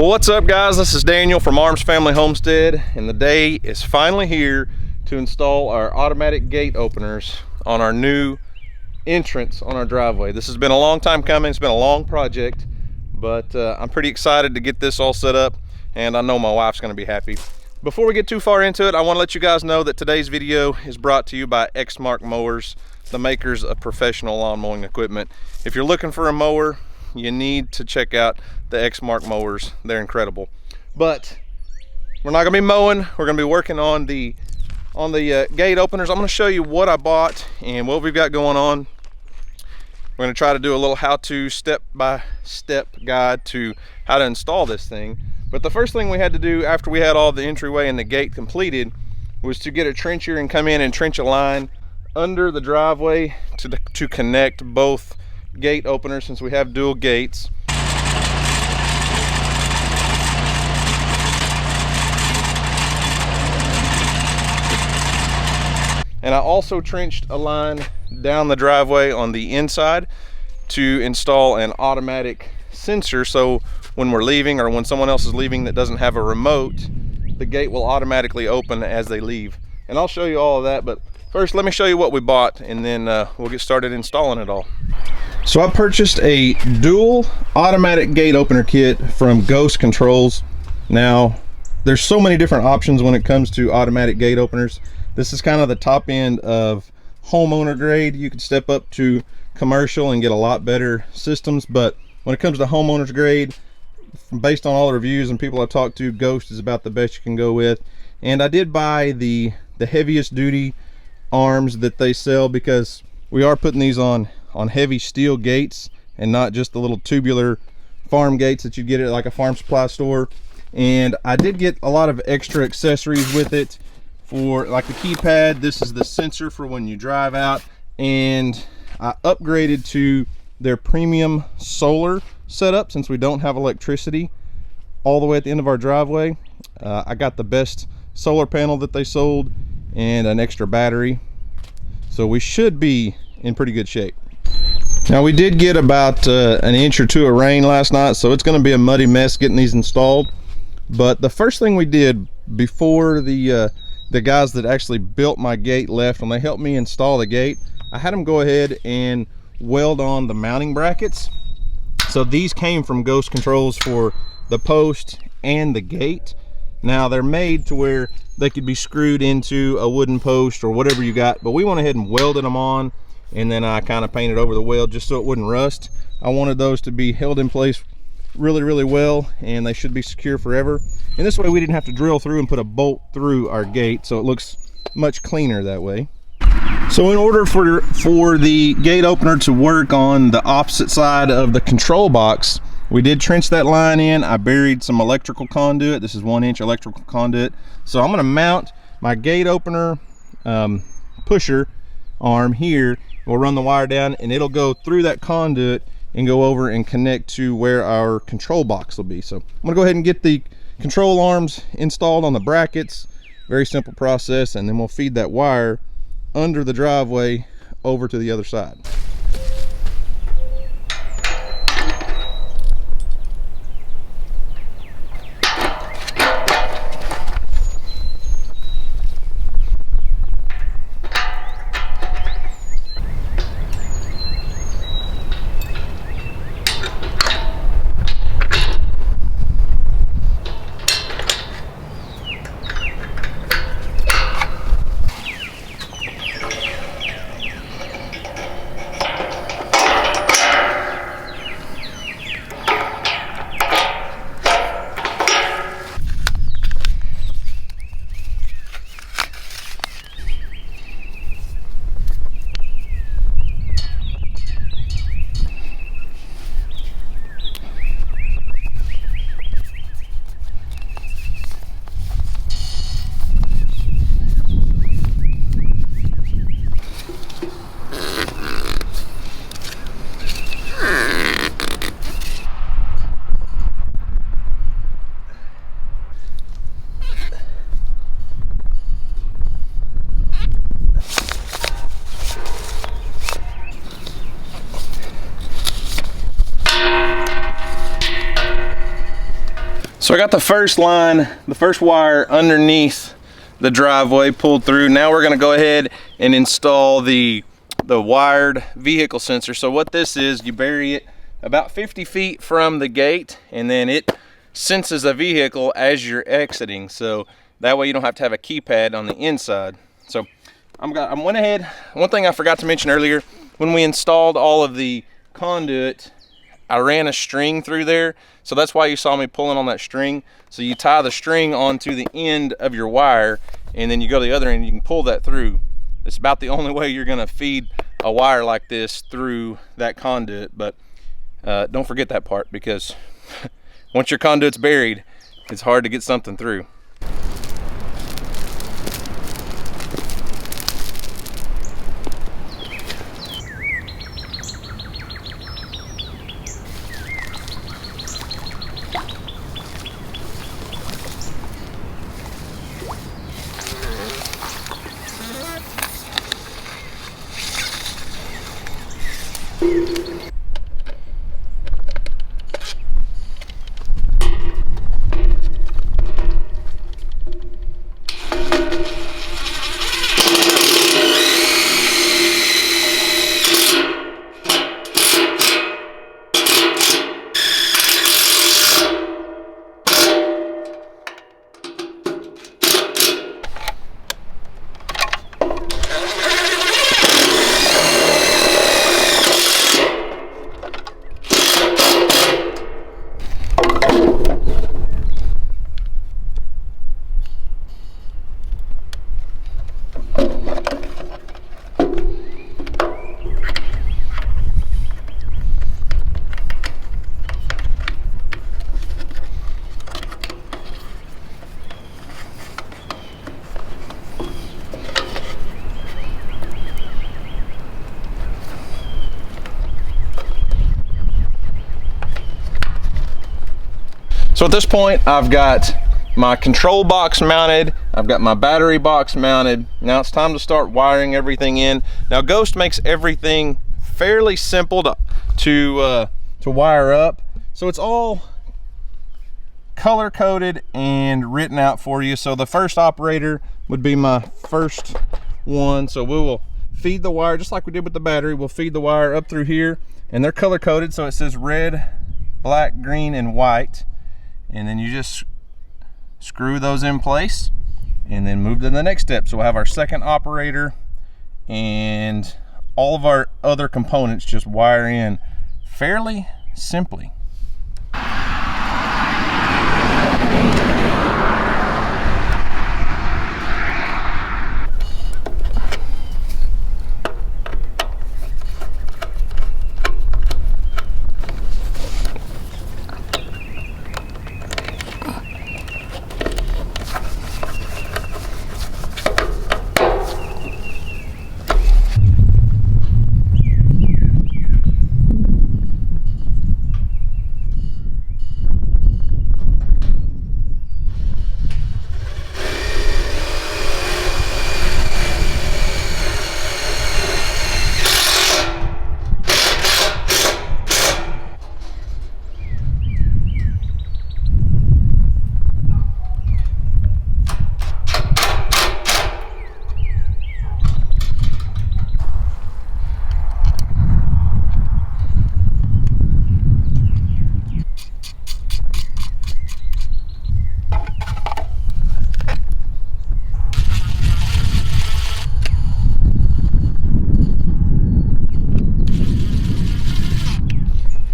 Well, what's up guys, this is Daniel from Arms Family Homestead, and the day is finally here to install our automatic gate openers on our new entrance on our driveway. This has been a long time coming. It's been a long project, but I'm pretty excited to get this all set up, and I know my wife's going to be happy. Before we get too far into it, I want to let you guys know that today's video is brought to you by Exmark Mowers, the makers of professional lawn mowing equipment. If you're looking for a mower, you need to check out the Exmark mowers. They're incredible. But we're not gonna be mowing, we're gonna be working on the gate openers. I'm gonna show you what I bought and what we've got going on. We're gonna try to do a little how-to step-by-step guide to how to install this thing. But the first thing we had to do after we had all the entryway and the gate completed was to get a trencher and come in and trench a line under the driveway to connect both gate openers, since we have dual gates. And I also trenched a line down the driveway on the inside to install an automatic sensor, so when we're leaving or when someone else is leaving that doesn't have a remote, the gate will automatically open as they leave. And I'll show you all of that, but first let me show you what we bought, and then we'll get started installing it all. So I purchased a dual automatic gate opener kit from Ghost Controls. Now there's so many different options when it comes to automatic gate openers. This is kind of the top end of homeowner grade. You could step up to commercial and get a lot better systems, but when it comes to homeowners grade, based on all the reviews and people I've talked to, Ghost is about the best you can go with. And I did buy the heaviest duty arms that they sell, because we are putting these on heavy steel gates and not just the little tubular farm gates that you get at like a farm supply store. And I did get a lot of extra accessories with it, for like the keypad. This is the sensor for when you drive out, and I upgraded to their premium solar setup since we don't have electricity all the way at the end of our driveway. I got the best solar panel that they sold and an extra battery, so we should be in pretty good shape. Now we did get about an inch or two of rain last night, so it's going to be a muddy mess getting these installed. But the first thing we did before the guys that actually built my gate left, when they helped me install the gate, I had them go ahead and weld on the mounting brackets. So these came from Ghost Controls for the post and the gate. Now they're made to where they could be screwed into a wooden post or whatever you got, but we went ahead and welded them on, and then I kind of painted over the weld just so it wouldn't rust. I wanted those to be held in place really well, and they should be secure forever. And this way we didn't have to drill through and put a bolt through our gate, so it looks much cleaner that way. So in order for the gate opener to work on the opposite side of the control box, we did trench that line in. I buried some electrical conduit. This is 1-inch electrical conduit. So I'm going to mount my gate opener pusher arm here. We'll run the wire down, and it'll go through that conduit and go over and connect to where our control box will be. So I'm going to go ahead and get the control arms installed on the brackets. Very simple process, and then we'll feed that wire under the driveway over to the other side. So I got the first line, the first wire underneath the driveway pulled through. Now we're gonna go ahead and install the wired vehicle sensor. So what this is, you bury it about 50 feet from the gate, and then it senses a vehicle as you're exiting. So that way you don't have to have a keypad on the inside. So I went ahead, one thing I forgot to mention earlier, when we installed all of the conduit, I ran a string through there. So that's why you saw me pulling on that string. So you tie the string onto the end of your wire, and then you go to the other end and you can pull that through. It's about the only way you're gonna feed a wire like this through that conduit. But don't forget that part, because once your conduit's buried, it's hard to get something through. So at this point, I've got my control box mounted, I've got my battery box mounted. Now it's time to start wiring everything in. Now Ghost makes everything fairly simple to wire up. So it's all color coded and written out for you. So the first operator would be my first one. So we will feed the wire, just like we did with the battery, we'll feed the wire up through here, and they're color coded. So it says red, black, green, and white. And then you just screw those in place and then move to the next step. So we'll have our second operator, and all of our other components just wire in fairly simply.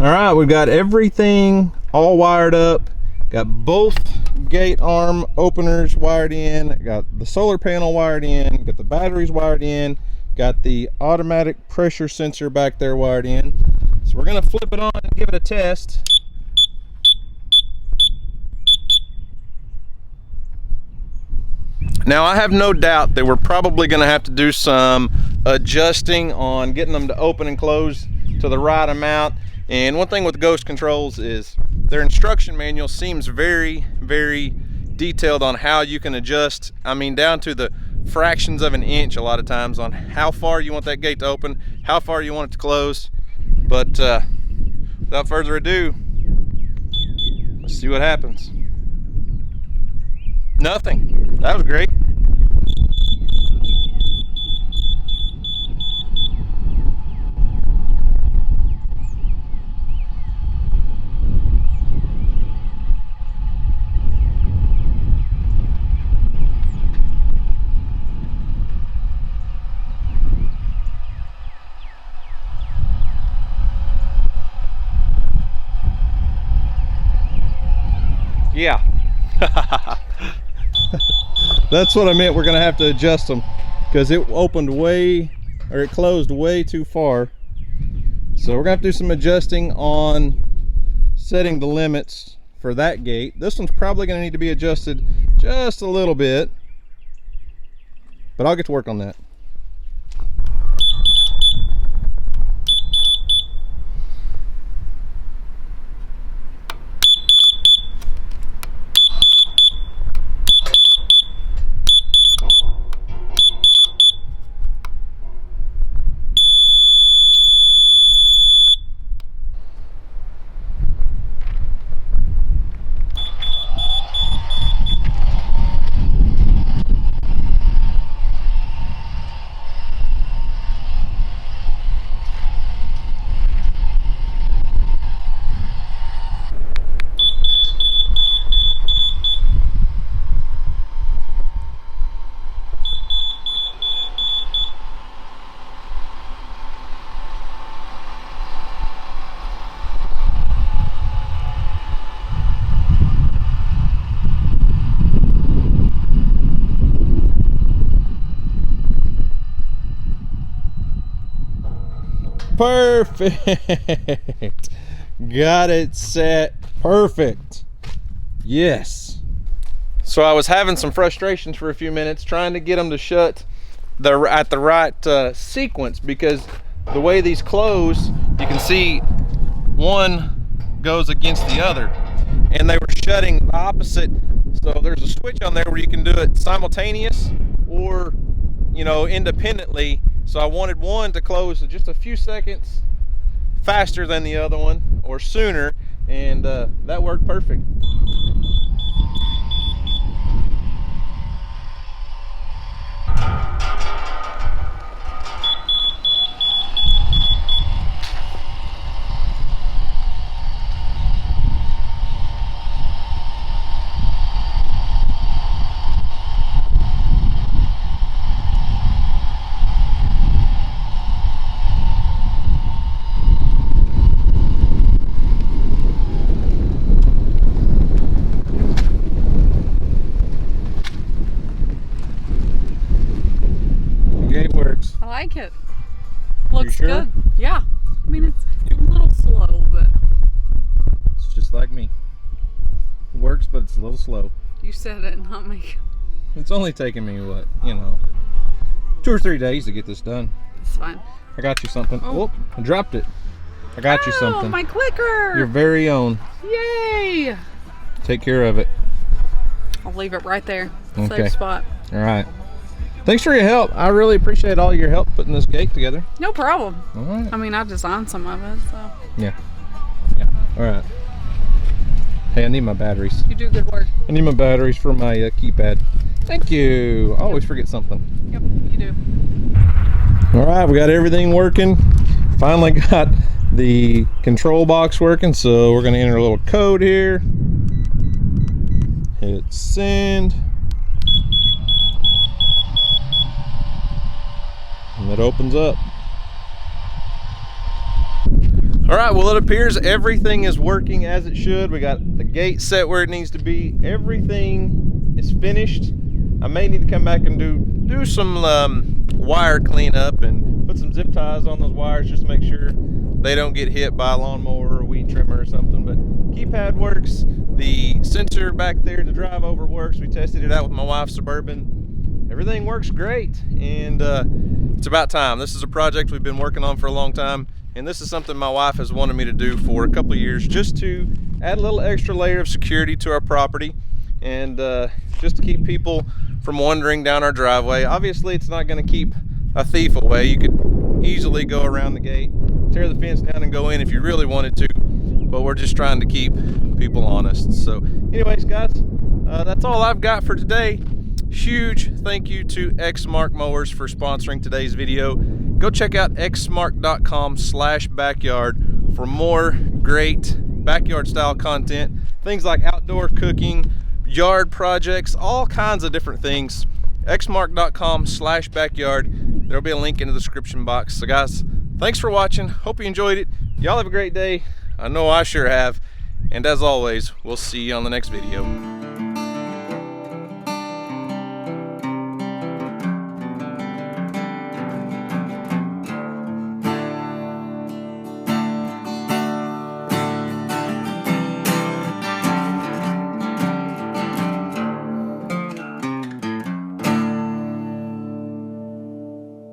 All right, we've got everything all wired up. Got both gate arm openers wired in, got the solar panel wired in, got the batteries wired in, got the automatic pressure sensor back there wired in. So we're gonna flip it on and give it a test. Now I have no doubt that we're probably gonna have to do some adjusting on getting them to open and close to the right amount. And one thing with Ghost controls is their instruction manual seems very, very detailed on how you can adjust, I mean down to the fractions of an inch a lot of times, on how far you want that gate to open, how far you want it to close. But without further ado, let's see what happens. Nothing. That was great. Yeah. That's what I meant. We're gonna have to adjust them because it opened way, or it closed way too far. So we're gonna have to do some adjusting on setting the limits for that gate. This one's probably gonna need to be adjusted just a little bit, but I'll get to work on that. Perfect. Got it set perfect. Yes. So I was having some frustrations for a few minutes trying to get them to shut at the right sequence, because the way these close, you can see one goes against the other, and they were shutting opposite. So there's a switch on there where you can do it simultaneous or, you know, independently. So I wanted one to close just a few seconds faster than the other one, or sooner, and that worked perfect. I like it. Looks sure? good. Yeah. I mean, it's a little slow, but It's just like me. It works, but it's a little slow. you said it, not me. It's only taken me, what, you know, 2 or 3 days to get this done. It's fine. I got you something. Oh. Whoop, I dropped it. I got you something. Oh, my clicker! Your very own. Yay! Take care of it. I'll leave it right there. Okay. Safe spot. All right. Thanks for your help. I really appreciate all your help putting this gate together. No problem. All right. I mean, I designed some of it, so. Yeah. Yeah. All right. Hey, I need my batteries. You do good work. I need my batteries for my keypad. Thank you. I always forget something. Yep, you do. All right, we got everything working. Finally got the control box working, so we're gonna enter a little code here. Hit send. And it opens up. All right, well, it appears everything is working as it should. We got the gate set where it needs to be. Everything is finished. I may need to come back and do some wire cleanup and put some zip ties on those wires just to make sure they don't get hit by a lawnmower or weed trimmer or something. But keypad works. The sensor back there to drive over works. We tested it out with my wife's Suburban. Everything works great, and it's about time. This is a project we've been working on for a long time, and this is something my wife has wanted me to do for a couple of years, just to add a little extra layer of security to our property, and just to keep people from wandering down our driveway. Obviously, it's not going to keep a thief away. You could easily go around the gate, tear the fence down and go in if you really wanted to, but we're just trying to keep people honest. So anyways, guys, That's all I've got for today. Huge thank you to Exmark Mowers for sponsoring today's video. Go check out exmark.com/backyard for more great backyard style content. Things like outdoor cooking, yard projects, all kinds of different things. exmark.com/backyard. There'll be a link in the description box. So guys, thanks for watching. Hope you enjoyed it. Y'all have a great day. I know I sure have. And as always, we'll see you on the next video.